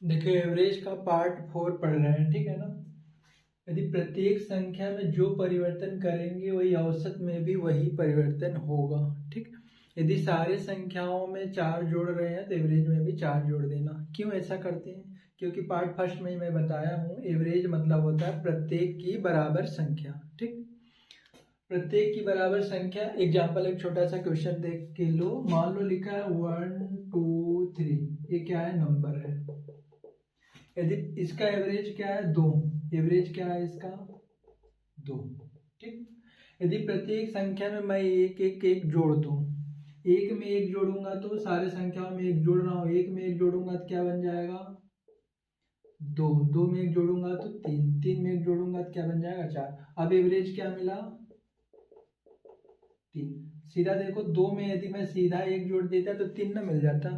देखिए एवरेज का पार्ट 4 पढ़ रहे हैं, ठीक है ना। यदि प्रत्येक संख्या में जो परिवर्तन करेंगे वही औसत में भी वही परिवर्तन होगा, ठीक। यदि सारे संख्याओं में 4 जोड़ रहे हैं तो एवरेज में भी 4 जोड़ देना। क्यों ऐसा करते हैं? क्योंकि पार्ट फर्स्ट में ही मैं बताया हूँ, एवरेज मतलब होता है प्रत्येक की बराबर संख्या, ठीक। प्रत्येक की बराबर संख्या। एग्जाम्पल एक छोटा सा क्वेश्चन देख के लो। मान लो लिखा है 1 2 3, ये क्या है? नंबर है। यदि इसका एवरेज क्या है? 2। एवरेज क्या है इसका? 2, ठीक। यदि प्रत्येक संख्या में मैं एक एक एक जोड़ दूं, एक में एक जोड़ूंगा तो सारे संख्याओं में एक जोड़ रहा हूं, एक में एक जोड़ूंगा तो क्या बन जाएगा? 2। 2 में एक जोड़ूंगा तो 3, 3 में एक जोड़ूंगा तो क्या बन जाएगा? 4। अब एवरेज क्या मिला? 3। सीधा देखो, 2 में यदि मैं सीधा एक जोड़ देता तो 3 ना मिल जाता।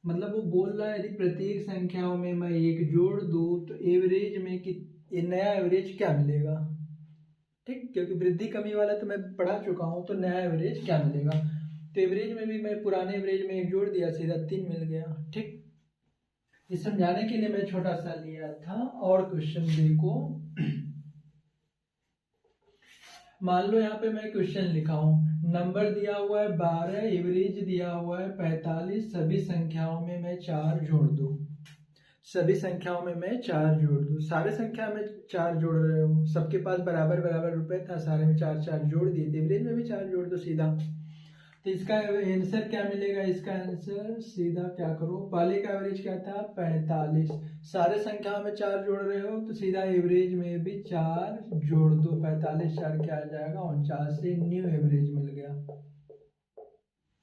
मतलब वो बोल रहा है यदि प्रत्येक संख्याओं में मैं एक जोड़ दूं तो एवरेज में कि नया एवरेज क्या मिलेगा, ठीक। क्योंकि वृद्धि कमी वाला तो मैं पढ़ा चुका हूं, तो नया एवरेज क्या मिलेगा। तो एवरेज में भी मैं पुराने एवरेज में एक जोड़ दिया, सीधा 3 मिल गया, ठीक। ये समझाने के लिए मैं छोटा सा लिया था। और क्वेश्चन देखो। मान लो यहाँ पे मैं क्वेश्चन लिखा हूं, नंबर दिया हुआ है 12, एवरेज दिया हुआ है 45, सभी संख्याओं में मैं 4 जोड़ दूं। सभी संख्याओं में मैं 4 जोड़ दूं। सारे संख्या में 4 जोड़ रहे हो, सबके पास बराबर बराबर रुपए था, सारे में 4 4 जोड़ दिए, एवरेज में भी 4 जोड़ दो सीधा। तो इसका आंसर क्या मिलेगा? इसका आंसर सीधा क्या करो, पहले का एवरेज क्या था? 45। सारे संख्याओं में 4 जोड़ रहे हो तो सीधा एवरेज में भी 4 जोड़ दो। 45 4 क्या आ जाएगा? 49 से न्यू एवरेज मिल गया,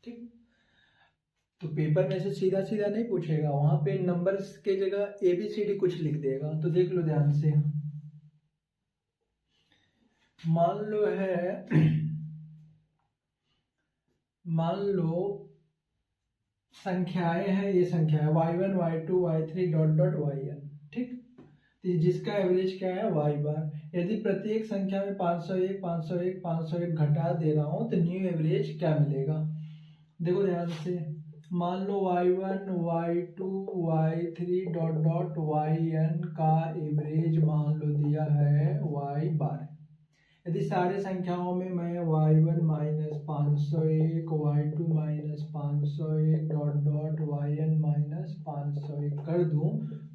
ठीक। तो पेपर में से सीधा सीधा नहीं पूछेगा, वहां पे नंबर्स के जगह ABCD कुछ लिख देगा। तो देख लो ध्यान से। मान लो है मान लो संख्याएं हैं, ये संख्या है y1 y2 y3 dot dot yn, ठीक। तो जिसका एवरेज क्या है? y बार। यदि प्रत्येक संख्या में 501 501 501 घटा दे रहा हूं तो न्यू एवरेज क्या मिलेगा? देखो ध्यान से। मान लो y1 y2 y3 dot dot yn का एवरेज मान लो दिया है y बार। यदि सारे संख्याओं में मैं y1 minus 501 y2 minus 501 dot dot yn minus 501 कर दूं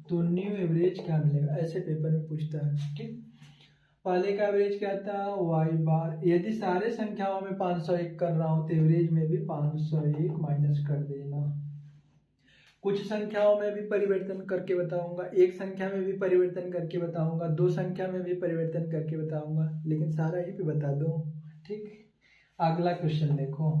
तो न्यू एवरेज क्या मिलेगा? ऐसे पेपर में पूछता है, ठीक। पहले का एवरेज क्या था? y बार। यदि सारे संख्याओं में 501 कर रहा हूं तो एवरेज में भी 501 माइनस कर देना। कुछ संख्याओं में भी परिवर्तन करके बताऊंगा, एक संख्या में भी परिवर्तन करके बताऊंगा, दो संख्या में भी परिवर्तन करके बताऊंगा, लेकिन सारा ही पे बता दो, ठीक। अगला क्वेश्चन देखो।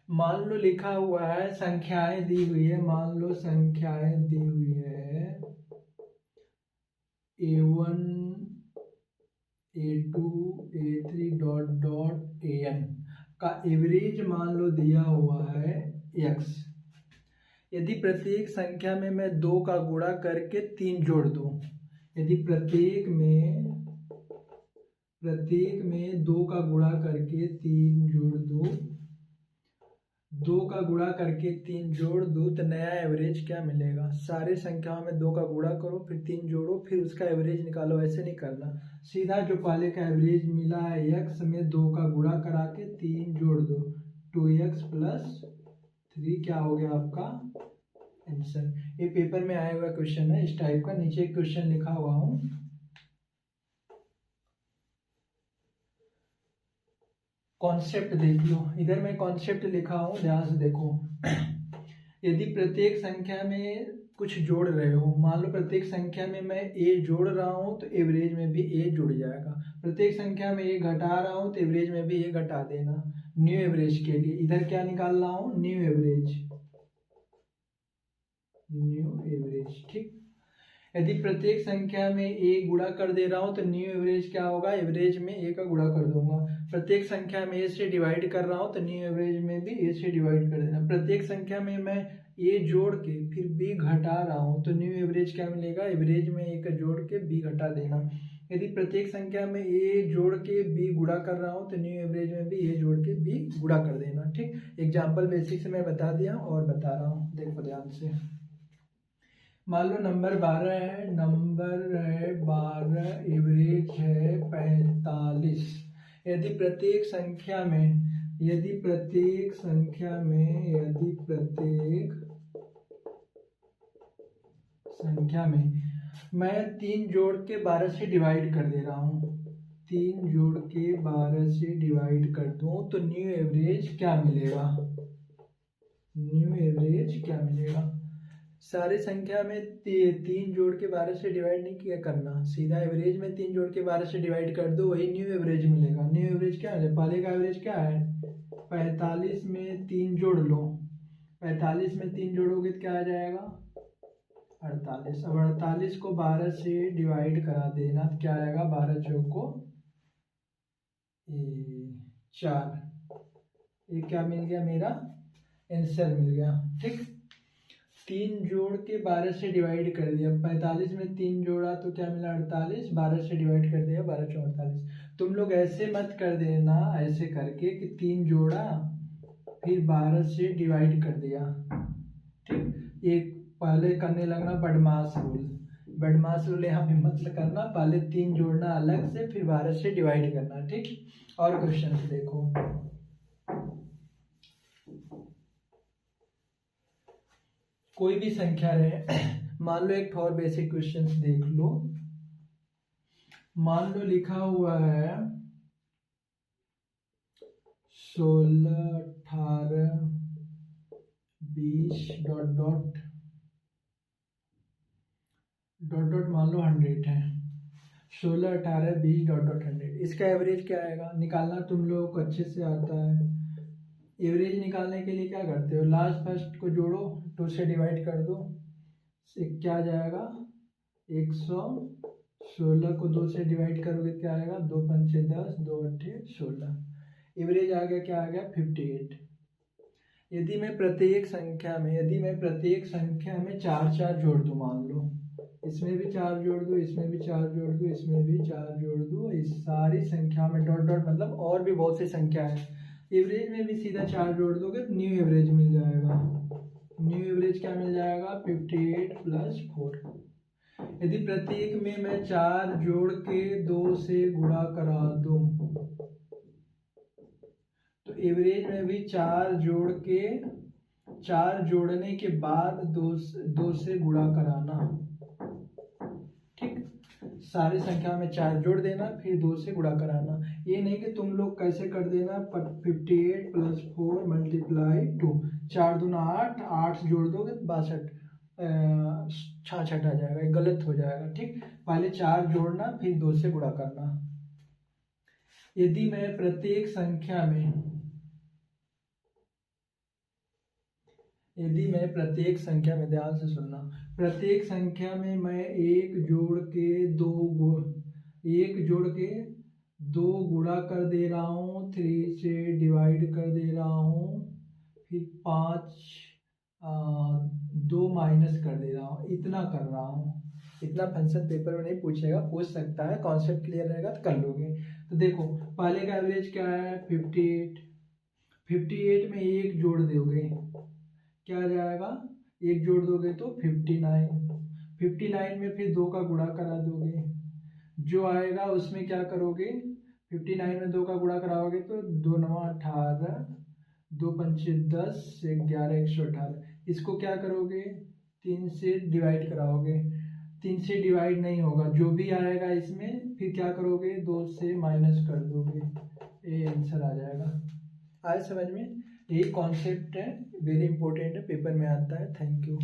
मान लो लिखा हुआ है, संख्याएं दी हुई है, मान लो संख्याएं दी हुई है A1 A2 A3 dot dot an का एवरेज मान लो दिया हुआ है x। यदि प्रत्येक संख्या में मैं 2 का गुणा करके 3 जोड़ दूं, यदि प्रत्येक में 2 का गुणा करके 3 जोड़ दूं, 2 का गुणा करके 3 जोड़ दूं तो नया एवरेज क्या मिलेगा? सारे संख्याओं में 2 का गुणा करो, फिर 3 जोड़ो, फिर उसका एवरेज निकालो। ऐसे नहीं करना, सीधा जो पहले का एवरेज मिला है x में 2 का गुणा करा के 3 जोड़ दो, 2x प्लस 3 क्या हो गया आपका आंसर। ये पेपर में आया हुआ क्वेश्चन है इस टाइप का। नीचे एक क्वेश्चन लिखा हुआ हूं, कॉन्सेप्ट देख लो। इधर मैं कॉन्सेप्ट लिखा हूं, ध्यान से देखो। यदि प्रत्येक संख्या में कुछ जोड़ रहे हो, मान लो प्रत्येक संख्या में मैं a जोड़ रहा हूं तो एवरेज में भी a जुड़ जाएगा। प्रत्येक संख्या में a घटा रहा हूं तो एवरेज में भी a घटा देना। न्यू एवरेज के लिए इधर क्या निकाल रहा हूं? न्यू एवरेज, ठीक। यदि प्रत्येक संख्या में a गुणा कर दे रहा हूं तो न्यू एवरेज क्या होगा? एवरेज में a का गुणा कर दूंगा। प्रत्येक संख्या में a से डिवाइड कर रहा हूं तो न्यू एवरेज में भी a से डिवाइड कर देना। प्रत्येक संख्या में मैं a जोड़ के फिर b घटा रहा हूं तो न्यू एवरेज क्या मिलेगा? एवरेज में a का जोड़ के b घटा देना। यदि प्रत्येक संख्या में ए जोड़ के बी गुणा कर रहा हूँ तो न्यू एवरेज में भी ए जोड़ के बी गुणा कर देना। ठीक, एग्जाम्पल बेसिक से मैं बता दिया और बता रहा हूँ, देखो ध्यान से। मान लो नंबर 12 है, नंबर है 12, एवरेज है 45। यदि प्रत्येक संख्या में मैं 3 जोड़ के 12 से डिवाइड कर दे रहा हूँ, 3 जोड़ के 12 से डिवाइड कर दूँ तो न्यू एवरेज क्या मिलेगा? सारे संख्या में 3 जोड़ के 12 से डिवाइड नहीं किया करना, सीधा एवरेज में 3 जोड़ के 12 से डिवाइड कर दो, वही न्यू एवरेज मिलेगा। न्यू एवरेज क्या है? पहले का एवरेज क्या है? 45 में 3 जोड़ लो, 45 में 3 जोड़ोगे तो क्या आ जाएगा? 48। अब 48 को 12 से डिवाइड करा देना तो क्या आएगा? 12 चौको 4। ये क्या मिल गया? मेरा आंसर मिल गया। ठीक, 3 जोड़ के 12 से डिवाइड कर दिया, 45 में 3 जोड़ा तो क्या मिला? 48, 12 से डिवाइड कर दिया, 12 चौक 48। तुम लोग ऐसे मत कर देना, ऐसे करके कि 3 जोड़ा फिर 12 से डिवाइड कर दिया। ठीक, ये पहले करने लगना बदमाश रूल यहाँ पे मत करना, पहले 3 जोड़ना अलग से फिर 12 से डिवाइड करना। ठीक, और क्वेश्चन देखो। कोई भी संख्या रहे, मान लो एक और बेसिक क्वेश्चन देख लो। मान लो लिखा हुआ है 16, 18, 20 डॉट डॉट मान लो 100 है। 16, 18, 20 डॉट डॉट 100, इसका एवरेज क्या आएगा? निकालना तुम लोगों को अच्छे से आता है। एवरेज निकालने के लिए क्या करते हो? लास्ट फर्स्ट को जोड़ो, 2 से डिवाइड कर दो, क्या आ जाएगा? 116 को 2 से डिवाइड करोगे क्या आएगा? 2 पंचे 10, 2 अट्ठे 16। एवरेज आ गया, क्या आ गया? 58। यदि मैं प्रत्येक संख्या में 4 जोड़ दूँ, मान लो इसमें भी 4 जोड़ दूँ, इसमें भी 4 जोड़ दूँ, इसमें भी 4 जोड़ दूँ, इस सारी संख्या में डॉट डॉट मतलब और भी बहुत सी संख्या है, एवरेज में भी सीधा 4 जोड़ दोगे तो न्यू एवरेज मिल जाएगा। न्यू एवरेज क्या मिल जाएगा? 58 + 4। यदि प्रत्येक में मैं 4 जोड़ के 2 से गुणा करा दूं तो एवरेज में भी 4 जोड़ने के बाद 2 से गुणा कराना। ठीक, सारी संख्या में 4 जोड़ देना फिर 2 से गुणा कराना। ये नहीं कि तुम लोग कैसे कर देना 58 + 4 × 2, 4 दूना 8, 8 जोड़ दोगे 62, 66 आ जाएगा, गलत हो जाएगा। ठीक, पहले 4 जोड़ना फिर 2 से गुणा करना। यदि मैं प्रत्येक संख्या में ध्यान से सुनना, प्रत्येक संख्या में मैं 1 जोड़ के 2 गुणा कर दे रहा हूँ, 3 से डिवाइड कर दे रहा हूँ, फिर 2 माइनस कर दे रहा हूँ, इतना कर रहा हूँ। इतना फंक्शन पेपर में नहीं पूछेगा, पूछ सकता है, कॉन्सेप्ट क्लियर रहेगा तो कर लोगे। तो देखो पहले का एवरेज क्या है? 58 में 1 जोड़ दोगे क्या आ जाएगा? 1 जोड़ दोगे तो 59 में फिर 2 का गुणा करा दोगे, जो आएगा उसमें क्या करोगे? 59 में 2 का गुणा कराओगे तो 2 × 9 = 18, 2 पंचे 10, 11 118। इसको क्या करोगे? 3 से डिवाइड कराओगे, 3 से डिवाइड नहीं होगा, जो भी आएगा इसमें फिर क्या करोगे? 2 से माइनस कर दोगे, ये आंसर आ जाएगा। आए समझ में? यही कॉन्सेप्ट है, वेरी इंपॉर्टेंट है, पेपर में आता है। Thank you.